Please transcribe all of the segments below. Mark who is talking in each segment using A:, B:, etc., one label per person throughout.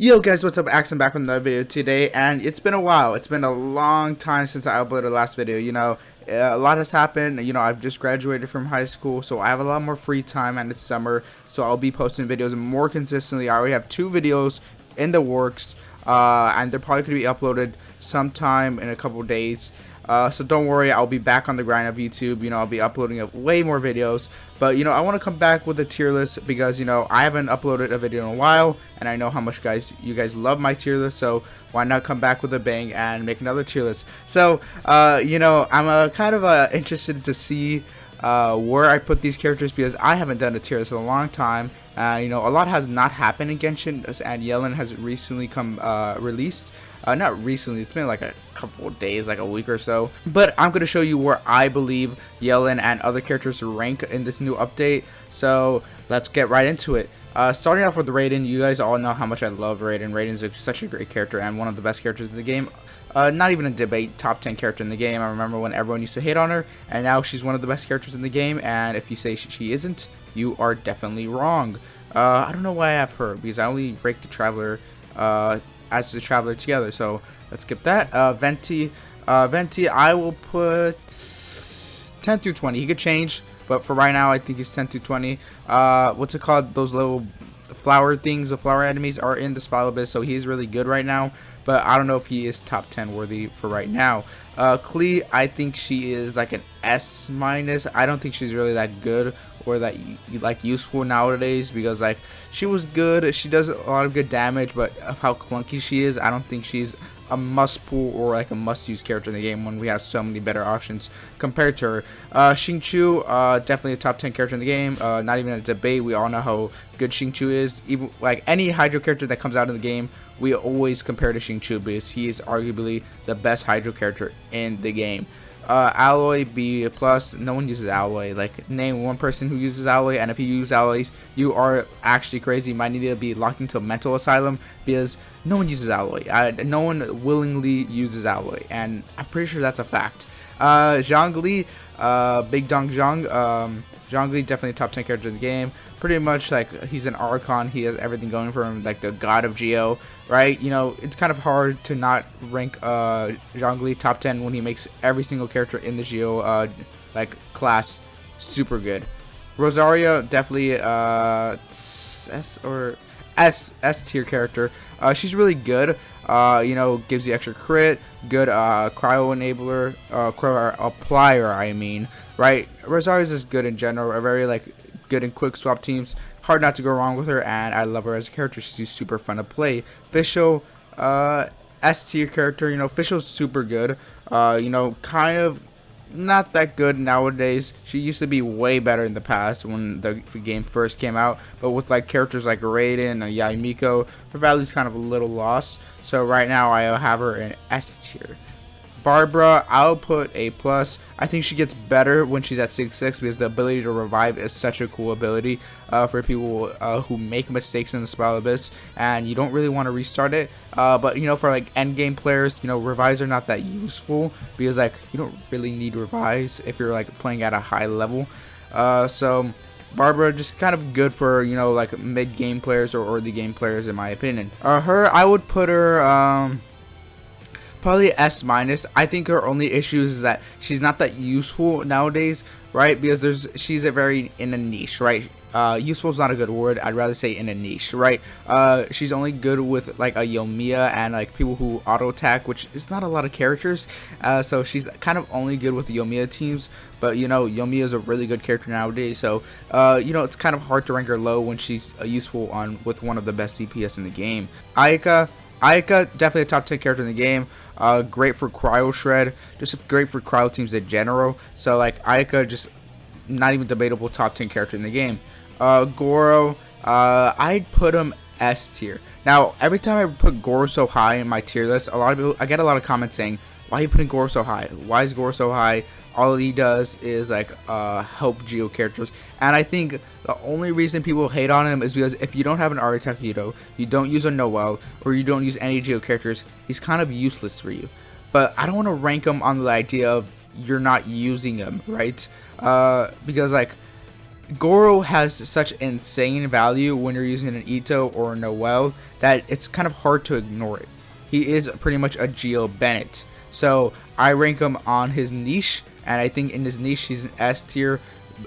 A: Yo guys, what's up? Axon back with another video today, and it's been a while. It's been a long time since I uploaded the last video. A lot has happened. I've just graduated from high school, so I have a lot more free time, and it's summer, so I'll be posting videos more consistently. I already have 2 videos in the works, and they're probably going to be uploaded sometime in a couple days. So don't worry, I'll be back on the grind of YouTube. I'll be uploading way more videos. But, I want to come back with a tier list because, I haven't uploaded a video in a while. And I know how much you guys love my tier list. So why not come back with a bang and make another tier list? So, I'm kind of interested to see where I put these characters because I haven't done a tier list in a long time. A lot has not happened in Genshin, and Yelan has recently come released. Not recently, it's been like a couple of days, like a week or so. But I'm going to show you where I believe Yelan and other characters rank in this new update. So let's get right into it. Starting off with Raiden, you guys all know how much I love Raiden. Raiden's such a great character and one of the best characters in the game. Not even a debate, top 10 character in the game. I remember when everyone used to hate on her, and now she's one of the best characters in the game. And if you say she isn't, you are definitely wrong. I don't know why I have her, because I only break the Traveler as the Traveler together, so let's skip that. Venti, I will put 10 through 20. He could change, but for right now, I think he's 10 through 20. What's it called? Those little flower things, the flower enemies are in the Spell Abyss, so he's really good right now, but I don't know if he is top 10 worthy for right now. Klee, I think she is like an S minus. I don't think she's really that good or that useful nowadays, because like she was good, she does a lot of good damage, but of how clunky she is, I don't think she's a must pull or like a must use character in the game when we have so many better options compared to her. Shinchu, definitely a top 10 character in the game, not even a debate. We all know how good Shinchu is. Even like any Hydro character that comes out in the game, we always compare to Shinchu because he is arguably the best Hydro character in the game. Alloy, B plus. No one uses Alloy. Like, name one person who uses Alloy, and if you use Alloys, you are actually crazy. You might need to be locked into a mental asylum because no one uses Alloy. No one willingly uses Alloy, and I'm pretty sure that's a fact. Zhongli, Big Dong Zhong. Zhongli, definitely a top 10 character in the game. Pretty much like he's an Archon. He has everything going for him, like the god of Geo, right? It's kind of hard to not rank Zhongli top 10 when he makes every single character in the Geo class super good. Rosario, definitely S tier character. She's really good. Gives you extra crit, good cryo enabler, cryo applier, I mean, right? Rosario's is good in general, very good in quick swap teams. Hard not to go wrong with her, and I love her as a character. She's super fun to play. Fischl, S tier character. Fischl's super good. Kind of not that good nowadays. She used to be way better in the past when the game first came out, but with characters like Raiden and Yaimiko, her value's kind of a little lost. So right now I have her in S tier. Barbara, I'll put A plus. I think she gets better when she's at 6-6 because the ability to revive is such a cool ability for people who make mistakes in the Spell Abyss and you don't really want to restart it. But for end game players, revives are not that useful because you don't really need revives if you're playing at a high level. So Barbara just kind of good for mid game players or early game players in my opinion. I would put her probably S minus. I think her only issue is that she's not that useful nowadays, right? Because she's in a niche, right? Useful is not a good word. I'd rather say in a niche, right? She's only good with a Yoimiya and people who auto attack, which is not a lot of characters. So she's kind of only good with the Yoimiya teams. But Yoimiya is a really good character nowadays. So it's kind of hard to rank her low when she's useful with one of the best CPS in the game. Ayaka, definitely a top 10 character in the game. Great for cryo shred, just great for cryo teams in general. So Ayaka, just not even debatable top 10 character in the game. Goro, I'd put him S tier. Now every time I put Goro so high in my tier list, I get a lot of comments saying, why are you putting Goro so high? Why is Goro so high? All he does is help Geo characters, and I think the only reason people hate on him is because if you don't have an Aritakudo, you don't use a Noel, or you don't use any Geo characters, he's kind of useless for you. But I don't want to rank him on the idea of you're not using him, right? Because Goro has such insane value when you're using an Ito or a Noel that it's kind of hard to ignore it. He is pretty much a Geo Bennett. So I rank him on his niche, and I think in his niche he's an S tier.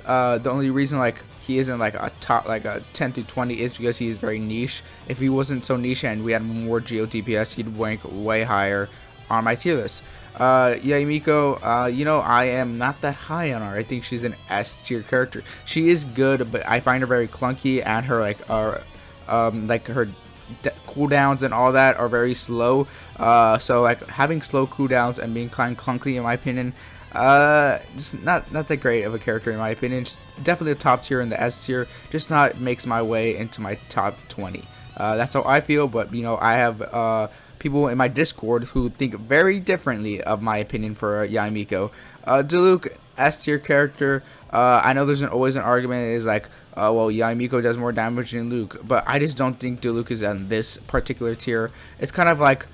A: The only reason like he isn't like a top, like a 10 through 20, is because he is very niche. If he wasn't so niche and we had more Geo DPS, he'd rank way higher on my tier list. Yamiko, you know, I am not that high on her. I think she's an S tier character. She is good, but I find her very clunky, and her like her cooldowns and all that are very slow. So like having slow cooldowns and being kind of clunky, in my opinion, just not that great of a character in my opinion. Just definitely a top tier in the S tier, just not makes my way into my top 20. That's how I feel, but you know, I have people in my Discord who think very differently of my opinion for Yamiko. Diluc, S tier character. I know there's always an argument is like, well, Yamiko does more damage than Luke, but I just don't think Diluc is on this particular tier. It's kind of like,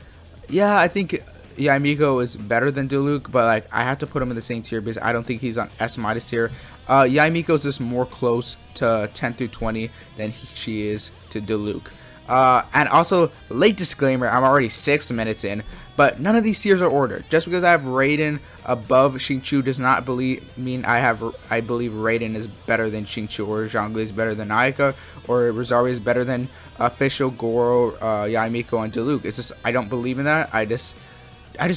A: yeah, I think Yamiko is better than Diluc, but like I have to put him in the same tier because I don't think he's on S- tier. Yamiko is just more close to 10 through 20 than she is to Diluc. And also, late disclaimer, I'm already 6 minutes in, but none of these tiers are ordered. Just because I have Raiden above Shinchu does not mean I believe Raiden is better than Shinchu, or Zhongli is better than Ayaka, or Rosario is better than Official, Goro, Yamiko, and Diluc. It's just, I don't believe in that. I just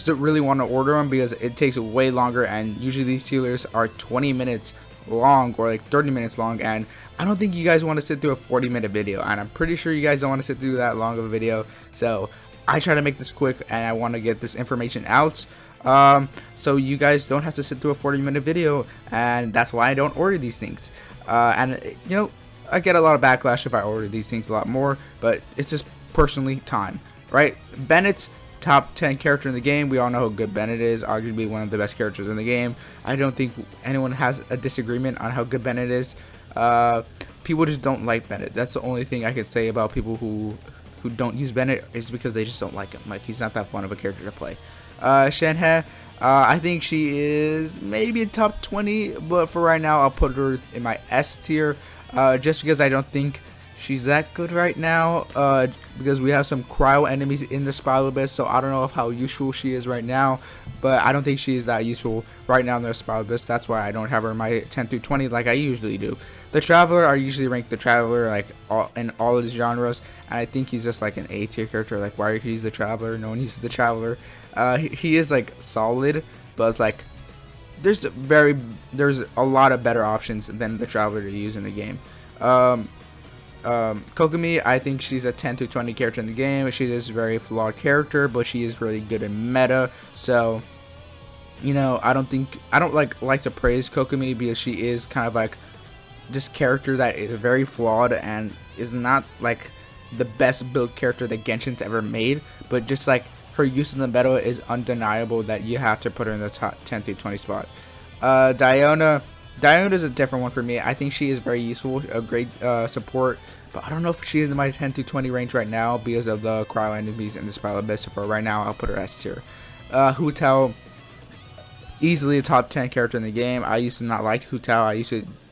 A: don't really want to order them because it takes way longer, and usually these tiers are 20 minutes long or like 30 minutes long, and I don't think you guys want to sit through a 40-minute video, and I'm pretty sure you guys don't want to sit through that long of a video. So I try to make this quick, and I want to get this information out, so you guys don't have to sit through a 40-minute video, and that's why I don't order these things. And you know, I get a lot of backlash if I order these things a lot more, but it's just personally time, right? Bennett's top 10 character in the game. We all know how good Bennett is, arguably one of the best characters in the game. I don't think anyone has a disagreement on how good Bennett is. People just don't like Bennett. That's the only thing I could say about people who don't use Bennett, is because they just don't like him. Like, he's not that fun of a character to play. Shenhe, I think she is maybe a top 20, but for right now I'll put her in my S tier, just because I don't think she's that good right now, because we have some cryo enemies in the Spiral Abyss, so I don't know how useful she is right now, but I don't think she is that useful right now in the Spiral Abyss. That's why I don't have her in my 10 through 20 like I usually do. The Traveler, I usually rank the Traveler like in all of his genres, and I think he's just like an A tier character. Like, why could you use the Traveler? No one uses the Traveler. He is like solid, but it's like there's a lot of better options than the Traveler to use in the game. Kokomi, I think she's a 10 to 20 character in the game. She is a very flawed character, but she is really good in meta. So, you know, I don't like to praise Kokomi because she is kind of like this character that is very flawed and is not like the best built character that Genshin's ever made, but just like her use in the meta is undeniable that you have to put her in the top 10 to 20 spot. Diona is a different one for me. I think she is very useful, a great support, but I don't know if she is in my 10 to 20 range right now because of the cryo enemies in the Spiral Abyss. So for right now, I'll put her S tier. Hu Tao, easily a top 10 character in the game. I used to not like Hu Tao.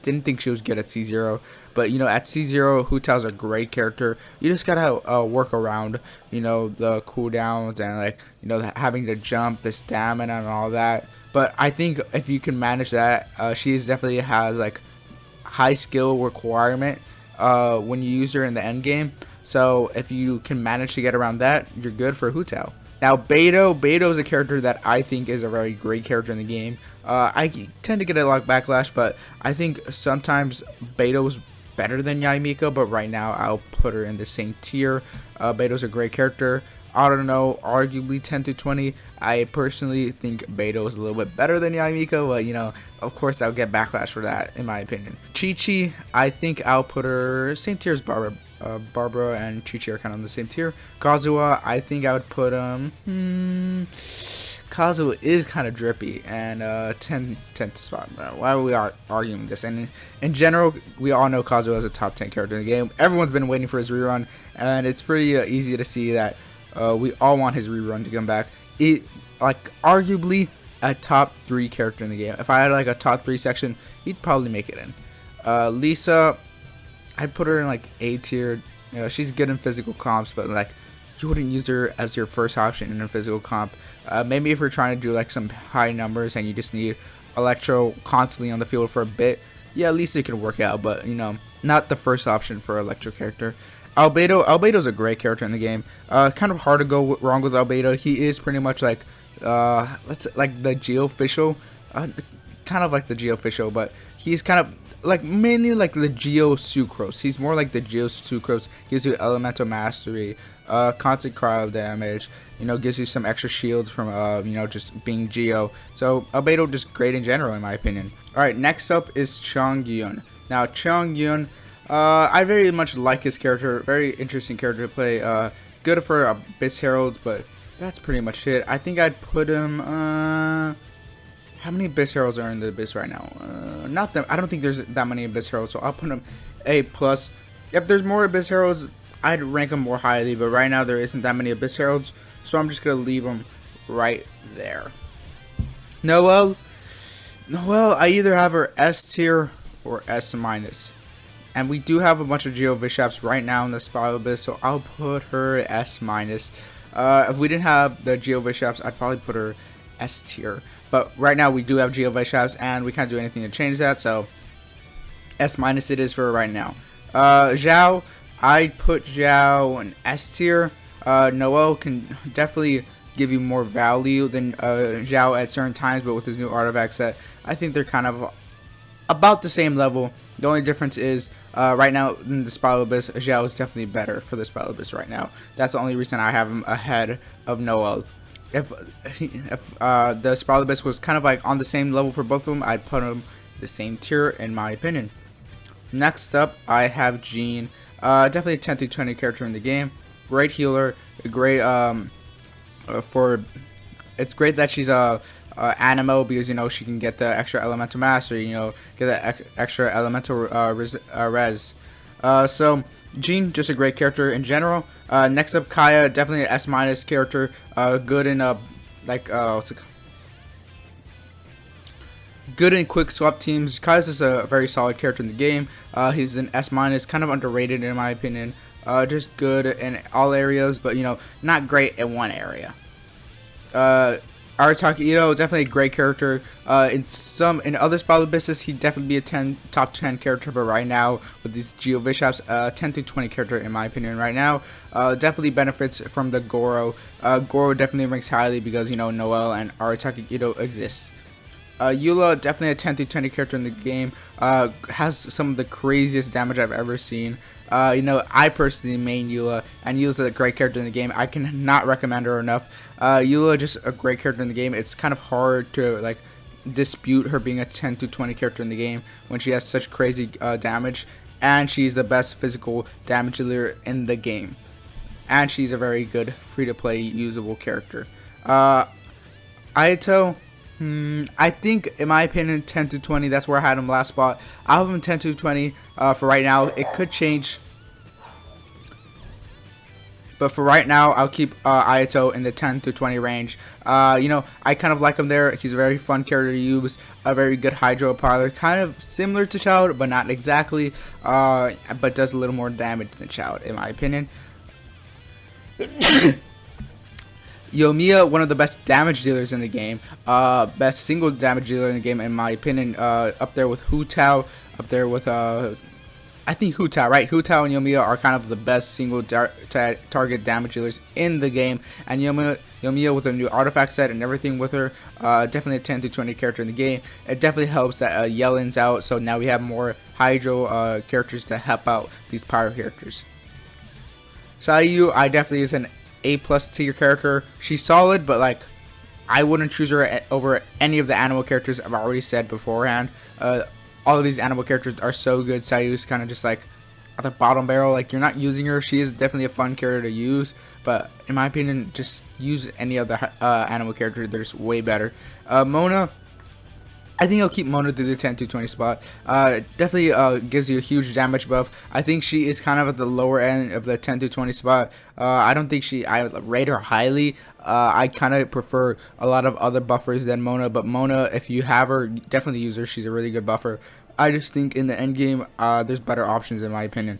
A: Didn't think she was good at C0, but you know, at C0, Hu Tao's a great character. You just gotta work around, you know, the cooldowns and like, you know, having to jump, the stamina and all that. But I think if you can manage that, she definitely has like high skill requirement when you use her in the end game. So if you can manage to get around that, you're good for Hu Tao. Now Beidou is a character that I think is a very great character in the game. I tend to get a lot of backlash, but I think sometimes Beidou is better than Yamiko, but right now I'll put her in the same tier. Beidou's a great character. I don't know, arguably 10 to 20. I personally think Beidou is a little bit better than Yamiko, but you know, of course I'll get backlash for that in my opinion. Chi-Chi, I think I'll put her same tier as Barbara. Barbara and Chi-Chi are kind of on the same tier. Kazuha, I think I would put Kazuha is kind of drippy, and 10th spot. Why are we arguing this? And in general, we all know Kazuha is a top 10 character in the game. Everyone's been waiting for his rerun, and it's pretty easy to see that we all want his rerun to come back. Like, arguably a top 3 character in the game. If I had like a top 3 section, he'd probably make it in. Lisa, I'd put her in like A tier. You know, she's good in physical comps, but like you wouldn't use her as your first option in a physical comp. Maybe if you're trying to do like some high numbers and you just need Electro constantly on the field for a bit, yeah, Lisa could work out, but you know, not the first option for Electro character. Albedo's a great character in the game. Kind of hard to go wrong with Albedo. He is pretty much like like the geoofficial, kind of like the geoofficial, but he's kind of like mainly like the Geo Sucrose. He's more like the Geo Sucrose. Gives you elemental mastery, constant cryo damage. You know, gives you some extra shields from you know, just being Geo. So Albedo just great in general, in my opinion. All right, next up is Chongyon. Now Chongyon, I very much like his character. Very interesting character to play. Good for Abyss Herald, but that's pretty much it. I think I'd put him. How many Abyss Heralds are in the Abyss right now? Not that I don't think there's that many Abyss Heralds, so I'll put him A+. If there's more Abyss Heralds, I'd rank him more highly, but right now there isn't that many Abyss Heralds, so I'm just gonna leave him right there. Noelle, I either have her S tier or S minus, and we do have a bunch of Geo Vishaps right now in the Spiral Abyss, so I'll put her S minus. If we didn't have the Geo Vishaps, I'd probably put her S tier. But right now we do have Geo Vishaps, and we can't do anything to change that, so S minus it is for right now. Zhao, I'd put Zhao in S tier. Noelle can definitely give you more value than Zhao at certain times, but with his new artifact set, I think they're kind of about the same level. The only difference is right now in the Spiral Abyss, Zhao is definitely better for the Spiral Abyss right now. That's the only reason I have him ahead of Noelle. If the Spiral Abyss was kind of like on the same level for both of them, I'd put them the same tier in my opinion. Next up, I have Jean. Definitely a 10 through 20 character in the game. Great healer. Great it's great that she's Animo, because you know she can get the extra elemental mastery. You know, get that extra elemental res. So Jean, just a great character in general. Next up, Kaya, definitely an S minus character. Good in good in quick swap teams. Kaya's is a very solid character in the game. He's an S minus, kind of underrated in my opinion. Just good in all areas, but you know, not great in one area. Arataki Ito, definitely a great character. In other Spiral Abysses, he'd definitely be a top 10 character, but right now with these Geo Vishaps, 10 to 20 character in my opinion right now. Definitely benefits from the Goro. Goro definitely ranks highly because you know Noelle and Arataki Ito exists. Eula, definitely a 10 to 20 character in the game. Has some of the craziest damage I've ever seen. You know, I personally main Eula, and Eula's a great character in the game. I cannot recommend her enough. Eula, just a great character in the game. It's kind of hard to like dispute her being a 10 to 20 character in the game when she has such crazy damage, and she's the best physical damage dealer in the game, and she's a very good free-to-play usable character. Ayato, I think in my opinion 10 to 20, that's where I had him last spot. I'll have him 10 to 20 for right now. It could change, but for right now I'll keep Ayato in the 10 to 20 range. You know, I kind of like him there. He's a very fun character to use, a very good hydro pilot, kind of similar to Child but not exactly, but does a little more damage than Child in my opinion. Yoimiya, one of the best damage dealers in the game, best single damage dealer in the game in my opinion, up there with Hu Tao, up there with I think Hu Tao, right? Hu Tao and Yoimiya are kind of the best single target damage dealers in the game, and Yoimiya with a new artifact set and everything with her, definitely a 10 to 20 character in the game. It definitely helps that Yelan's out, so now we have more hydro characters to help out these pyro characters. Sayu, I definitely is an A+ tier character. She's solid, but like I wouldn't choose her over any of the animal characters I've already said beforehand. All of these animal characters are so good. Sayu's kind of just like at the bottom barrel. Like, you're not using her. She is definitely a fun character to use, but in my opinion, just use any other animal character. They're just way better. Mona, I think I'll keep Mona through the 10 to 20 spot. Definitely gives you a huge damage buff. I think she is kind of at the lower end of the 10 to 20 spot. I don't think I rate her highly. I kind of prefer a lot of other buffers than Mona, but Mona, if you have her, definitely use her. She's a really good buffer. I just think in the end game, there's better options in my opinion.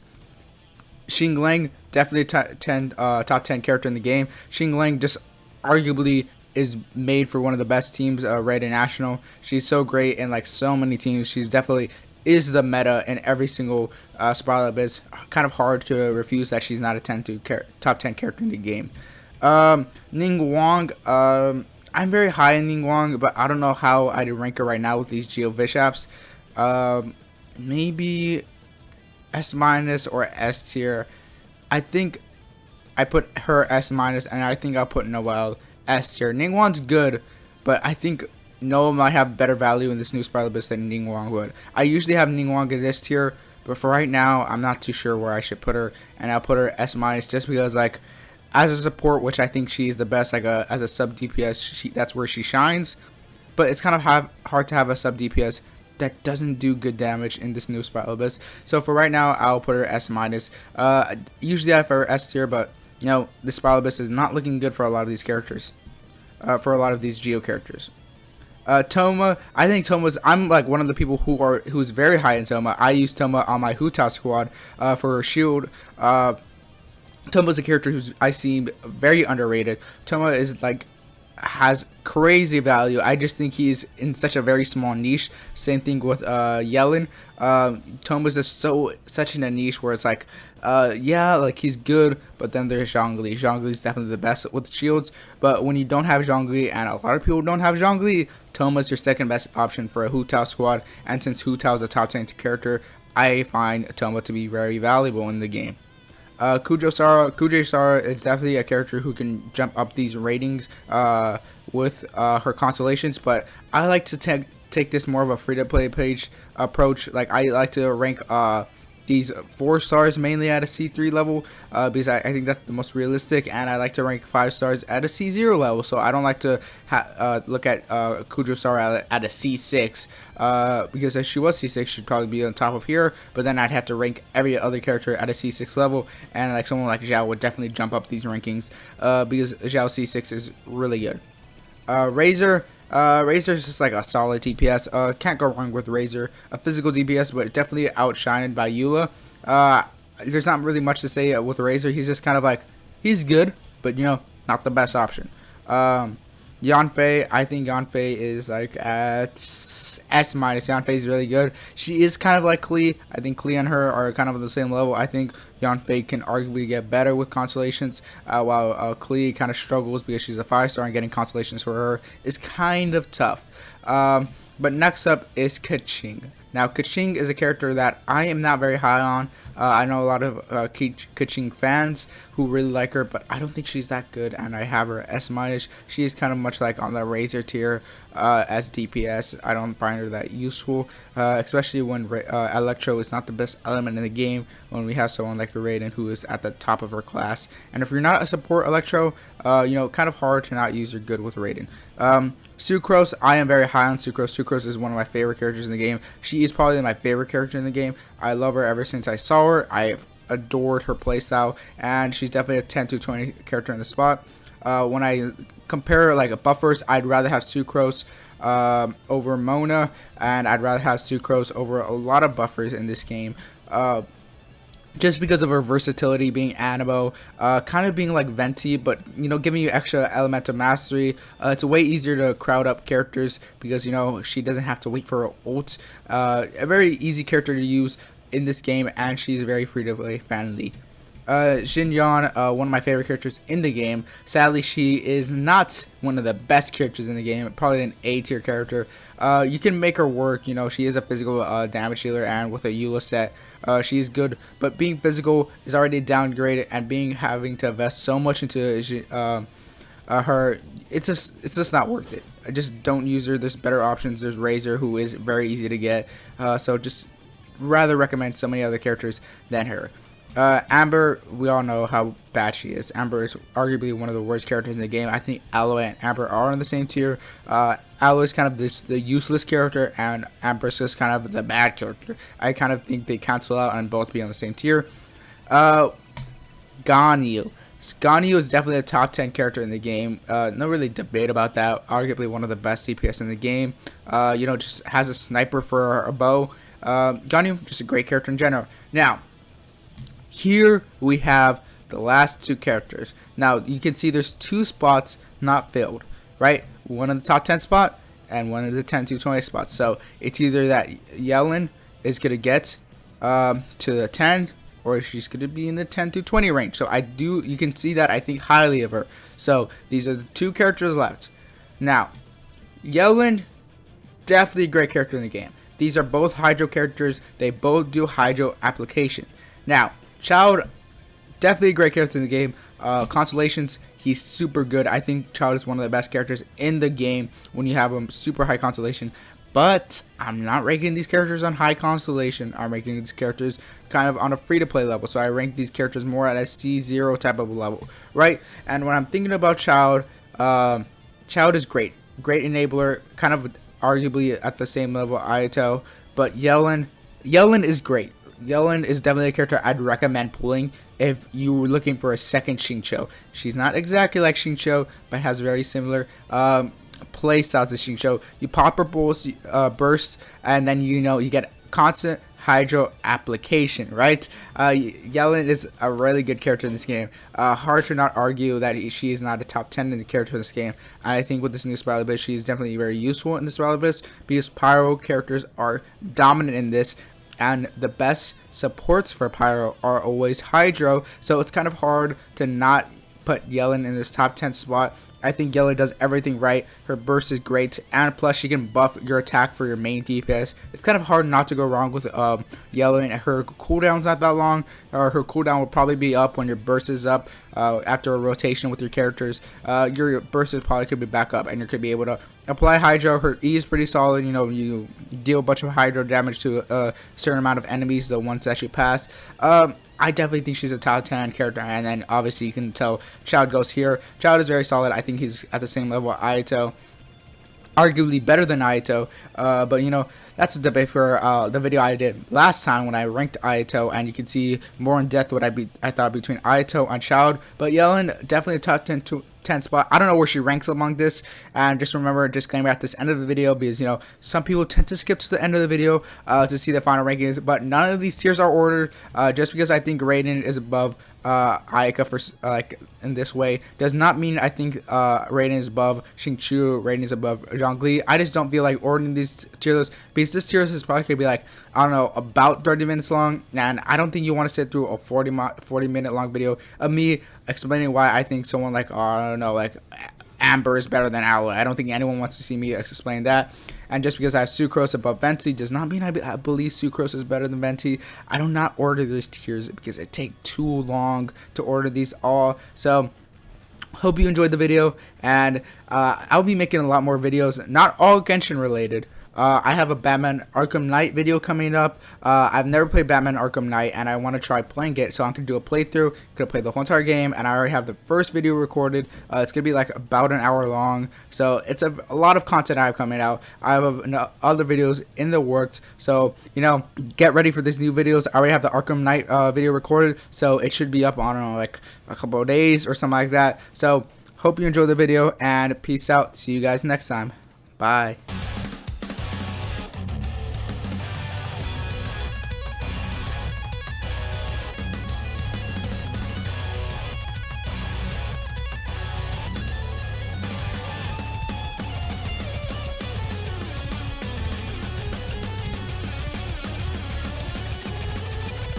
A: Ching Ling, definitely top 10 character in the game. Ching Ling just arguably is made for one of the best teams, Red and National. She's so great in like so many teams. She's definitely is the meta in every single spotlight. It's kind of hard to refuse that she's not a top 10 character in the game. Ning Wong, I'm very high in Ning Wong, but I don't know how I'd rank her right now with these Geo Vishaps. Maybe S minus or S tier. I think I put her S minus, and I think I'll put Noelle S tier. Ning Wong's good, but I think Noelle might have better value in this new Spotlight list than Ning Wong would. I usually have Ning Wong in this tier, but for right now, I'm not too sure where I should put her, and I'll put her S minus just because, like, as a support, which I think she is the best, like as a sub DPS, that's where she shines. But it's kind of hard to have a sub DPS that doesn't do good damage in this new Spotlight list. So for right now, I'll put her S minus. Usually I have her S tier, but you know, this Spotlight list is not looking good for a lot of these characters, for a lot of these Geo characters. Toma, I think I'm like one of the people who's very high in Toma. I use Toma on my Hutao squad for her shield. Toma's a character who's I see very underrated. Toma is like has crazy value. I just think he's in such a very small niche. Same thing with Yelan. Toma's just such in a niche where it's like yeah, like he's good, but then there's Zhongli. Zhongli's definitely the best with shields, but when you don't have Zhongli, and a lot of people don't have Zhongli, Toma's your second best option for a Hutao squad, and since Hutao is a top 10 character, I find Toma to be very valuable in the game. Kujo Sara is definitely a character who can jump up these ratings with her constellations, but I like to take this more of a free-to-play page approach. Like I like to rank these 4 stars mainly at a C3 level because I think that's the most realistic, and I like to rank 5 stars at a C0 level. So I don't like to look at Kujo Sara at a C6 because if she was C6, she'd probably be on top of here, but then I'd have to rank every other character at a C6 level, and like someone like Xiao would definitely jump up these rankings because Xiao C6 is really good. Razor. Razor's just like a solid DPS. Can't go wrong with Razor. A physical DPS, but definitely outshined by Eula. There's not really much to say with Razor. He's just kind of like, he's good, but you know, not the best option. Yanfei, I think Yanfei is like at S minus. Yanfei is really good. She is kind of like Klee. I think Klee and her are kind of on the same level. I think Yanfei can arguably get better with constellations, while Klee kind of struggles because she's a 5-star, and getting constellations for her is kind of tough. But next up is Keqing. Now, Keqing is a character that I am not very high on. I know a lot of Keqing fans who really like her, but I don't think she's that good, and I have her S minus. She is kind of much like on the Razor tier as DPS. I don't find her that useful, especially when Electro is not the best element in the game, when we have someone like Raiden who is at the top of her class. And if you're not a support Electro, you know, kind of hard to not use her good with Raiden. Sucrose, I am very high on Sucrose. Sucrose is one of my favorite characters in the game. She is probably my favorite character in the game. I love her ever since I saw her. I have adored her playstyle, and she's definitely a 10 to 20 character in the spot. When I compare like buffers, I'd rather have Sucrose over Mona, and I'd rather have Sucrose over a lot of buffers in this game. Just because of her versatility, being Animo, kind of being like Venti, but you know, giving you extra elemental mastery. It's way easier to crowd up characters because you know she doesn't have to wait for her ult. A very easy character to use in this game, and she's very free to play friendly. Xinyan, one of my favorite characters in the game. Sadly, she is not one of the best characters in the game. Probably an A tier character. You can make her work. You know, she is a physical damage dealer, and with a Eula set, she is good. But being physical is already downgraded, and having to invest so much into her, it's just not worth it. I just don't use her. There's better options. There's Razor, who is very easy to get. So just rather recommend so many other characters than her. Amber, we all know how bad she is. Amber is arguably one of the worst characters in the game. I think Aloe and Amber are on the same tier. Aloe is kind of the useless character, and Amber is just kind of the bad character. I kind of think they cancel out and both be on the same tier. Ganyu. Ganyu is definitely a top 10 character in the game. No really debate about that. Arguably one of the best CPS in the game. You know, just has a sniper for a bow. Ganyu, just a great character in general. Now, here we have the last two characters. Now, you can see there's 2 spots not filled, right? One in the top 10 spot and one in the 10 to 20 spots. So it's either that Yelan is going to get to the 10, or she's going to be in the 10 to 20 range. So you can see that I think highly of her. So these are the 2 characters left. Now, Yelan, definitely a great character in the game. These are both Hydro characters. They both do Hydro application. Now, Child, definitely a great character in the game. Constellations, he's super good. I think Child is one of the best characters in the game when you have him super high constellation. But I'm not ranking these characters on high constellation. I'm ranking these characters kind of on a free-to-play level. So I rank these characters more at a C0 type of level, right? And when I'm thinking about Child, Child is great. Great enabler, kind of arguably at the same level Ayato. But Yelan is great. Yelan is definitely a character I'd recommend pulling if you were looking for a second Shinchu. She's not exactly like Shinchu, but has very similar play styles to Shinchu. You pop her burst, and then you get constant Hydro application, right? Yelan is a really good character in this game. Hard to not argue that she is not a top 10 in the character in this game. And I think with this new Spiral Abyss, she is definitely very useful in the Spiral Abyss because Pyro characters are dominant in this. And the best supports for Pyro are always Hydro, so it's kind of hard to not put Yelan in this top 10 spot. I think Yelan does everything right. Her burst is great, and plus she can buff your attack for your main DPS. It's kind of hard not to go wrong with Yelan. Her cooldown's not that long, or her cooldown will probably be up when your burst is up after a rotation with your characters. Your burst is probably could be back up, and you're gonna be able to apply Hydro. Her E is pretty solid. You deal a bunch of Hydro damage to a certain amount of enemies, the ones that you pass. I definitely think she's a top 10 character, and then obviously you can tell Child goes here. Child is very solid. I think he's at the same level as Ayato, arguably better than Ayato, but that's a debate for the video I did last time when I ranked Ayato, and you can see more in depth what I thought between Ayato and Child. But Yelan, definitely a top 10 spot. I don't know where she ranks among this, and just remember a disclaimer at this end of the video, because some people tend to skip to the end of the video to see the final rankings, but none of these tiers are ordered. Just because I think Raiden is above Ayaka for in this way does not mean I think Raiden is above Shinchu, Raiden is above Zhongli. I just don't feel like ordering these tier lists, because this tier list is probably gonna be like, I don't know, about 30 minutes long, and I don't think you want to sit through a 40-minute long video of me explaining why I think someone like I don't know, like Amber is better than Aloy. I don't think anyone wants to see me explain that. And just because I have Sucrose above Venti does not mean I believe Sucrose is better than Venti. I do not order these tiers because it takes too long to order these all. So hope you enjoyed the video, and I'll be making a lot more videos, not all Genshin related. I have a Batman Arkham Knight video coming up. I've never played Batman Arkham Knight, and I want to try playing it, so I'm going to do a playthrough. Going to play the whole entire game, and I already have the first video recorded. It's going to be like about an hour long, so it's a lot of content I have coming out. I have other videos in the works, so, get ready for these new videos. I already have the Arkham Knight video recorded, so it should be up on, I don't know, like a couple of days or something like that. So, hope you enjoyed the video, and peace out. See you guys next time. Bye.